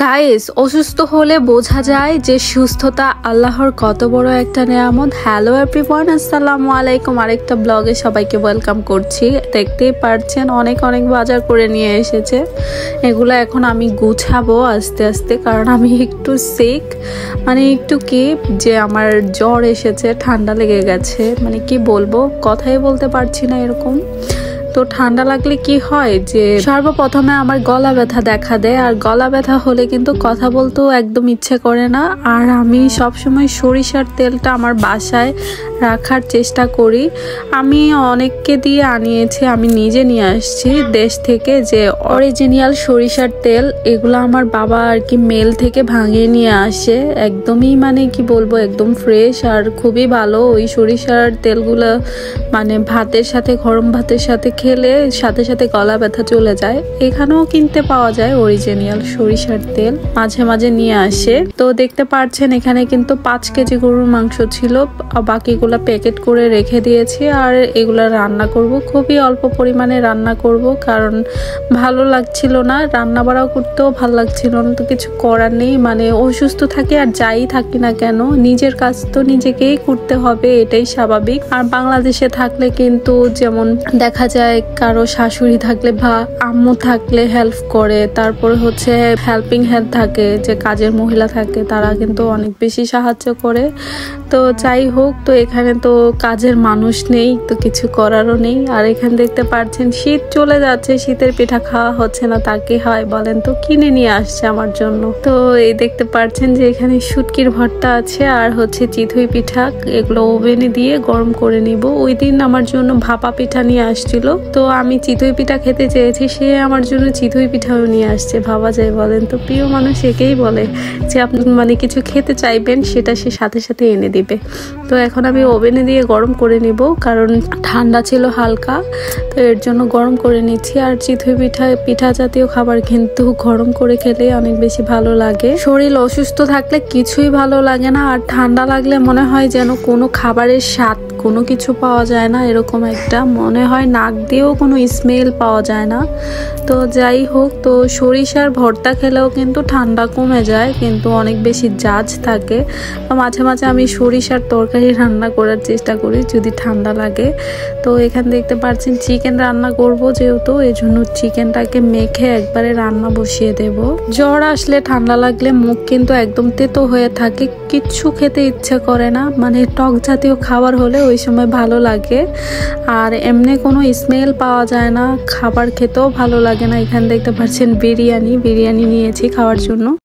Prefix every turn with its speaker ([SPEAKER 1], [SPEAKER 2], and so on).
[SPEAKER 1] Guys, অসুস্থ হলে বোঝা যায় যে সুস্থতা আল্লাহর কত বড় একটা নেয়ামত। হ্যালো এভরিওয়ান, আসসালামু আলাইকুম। আরেকটা ব্লগে সবাইকে ওয়েলকাম করছি। দেখতেই পারছেন অনেক বাজার করে নিয়ে এসেছে। এগুলো এখন আমি গুছাবো আস্তে আস্তে, কারণ আমি একটু সিক, মানে একটু কি যে আমার জ্বর এসেছে, ঠান্ডা লেগে গেছে, মানে কি বলবো, কথাই বলতে পারছি না এরকম। তো ঠান্ডা লাগলে কি হয় যে সর্বপ্রথমে আমার গলা ব্যথা দেখা দেয়, আর গলা ব্যথা হলে কিন্তু কথা বলতেও একদম ইচ্ছে করে না। আর আমি সবসময় সরিষার তেলটা আমার বাসায় রাখার চেষ্টা করি। আমি অনেককে দিয়ে আনিয়েছি, আমি নিজে নিয়ে আসছি দেশ থেকে, যে অরিজিনাল সরিষার তেল। এগুলো আমার বাবা আর কি মেল থেকে ভাঙিয়ে নিয়ে আসে, একদমই মানে কি বলবো, একদম ফ্রেশ আর খুবই ভালো। ওই সরিষার তেলগুলো মানে ভাতের সাথে, গরম ভাতের সাথে খেলে সাথে সাথে গলা ব্যথা চলে যায়। এখানেও কিনতে পাওয়া যায় অরিজিনাল সরিষার তেল, মাঝে মাঝে নিয়ে আসে। তো দেখতে পাচ্ছেন এখানে কিন্তু 5 কেজি গরুর মাংস ছিল, বাকিগুলা প্যাকেট করে রেখে দিয়েছি। আর এগুলা রান্না করব, খুবই অল্প পরিমাণে রান্না করব, কারণ ভালো লাগছিল না, রান্না বাড়াও করতেও ভালো লাগছিল না। তো কিছু করার নেই, মানে অসুস্থ থাকি আর যাই থাকি না কেন, নিজের কাজ তো নিজেকেই করতে হবে, এটাই স্বাভাবিক। আর বাংলাদেশে থাকলে কিন্তু যেমন দেখা যায় কারো শাশুড়ি থাকলে বা আম্মু থাকলে হেল্প করে, তারপরে হচ্ছে হেল্পিং হ্যান্ড থাকে, যে কাজের মহিলা থাকে, তারা কিন্তু অনেক বেশি সাহায্য করে। তো যাই হোক, তো এখানে তো কাজের মানুষ নেই, তো কিছু করারও নেই। আর এখানে দেখতে পাচ্ছেন শীত চলে যাচ্ছে, শীতের পিঠা খাওয়া হচ্ছে না, তাকে হয় বলেন তো, কিনে নিয়ে আসছে আমার জন্য। তো এই দেখতে পাচ্ছেন যে এখানে শুটকির ভর্তা আছে, আর হচ্ছে চিতই পিঠা, এগুলো ওভেনে দিয়ে গরম করে নিব। ওই দিন আমার জন্য ভাপা পিঠা নিয়ে আসছিল, তো আমি চিতই পিঠা খেতে চেয়েছি, সে আমার জন্য চিতই পিঠাও নিয়ে আসছে। ভাবা যায় বলেন তো, প্রিয় মানুষ একেই বলে যে আপনি মানে কিছু খেতে চাইবেন, সেটা সে সাথে সাথে এনে দিবে। তো এখন আমি ওভেনে দিয়ে গরম করে নিব, কারণ ঠান্ডা ছিল হালকা, তো এর জন্য গরম করে নিচ্ছি। আর চিতই পিঠা জাতীয় খাবার কিন্তু গরম করে খেলে অনেক বেশি ভালো লাগে। শরীর অসুস্থ থাকলে কিছুই ভালো লাগে না, আর ঠান্ডা লাগলে মনে হয় যেন কোনো খাবারের স্বাদ, কোনো কিছু পাওয়া যায় না, এরকম একটা মনে হয়, নাক দিয়েও কোনো স্মেল পাওয়া যায় না। তো যাই হোক, তো সরিষার ভর্তা খেলেও কিন্তু ঠান্ডা কমে যায়, কিন্তু অনেক বেশি ঝাঁজ থাকে। মাঝে মাঝে আমি সরিষার তরকারি রান্না করার চেষ্টা করি যদি ঠান্ডা লাগে। তো এখানে দেখতে পাচ্ছেন চিকেন রান্না করব, যেহেতু এই জন্য চিকেনটাকে মেখে একবারে রান্না বসিয়ে দেব। জ্বর আসলে, ঠান্ডা লাগলে মুখ কিন্তু একদম তেতো হয়ে থাকে, কিচ্ছু খেতে ইচ্ছে করে না, মানে টক জাতীয় খাবার হলে ওই সময় ভালো লাগে। আর এমনি কোনো স্মেল পাওয়া যায় না, খাবার খেতেও ভালো লাগে না। এখানে দেখতে পাচ্ছেন বিরিয়ানি নিয়েছি খাওয়ার জন্য।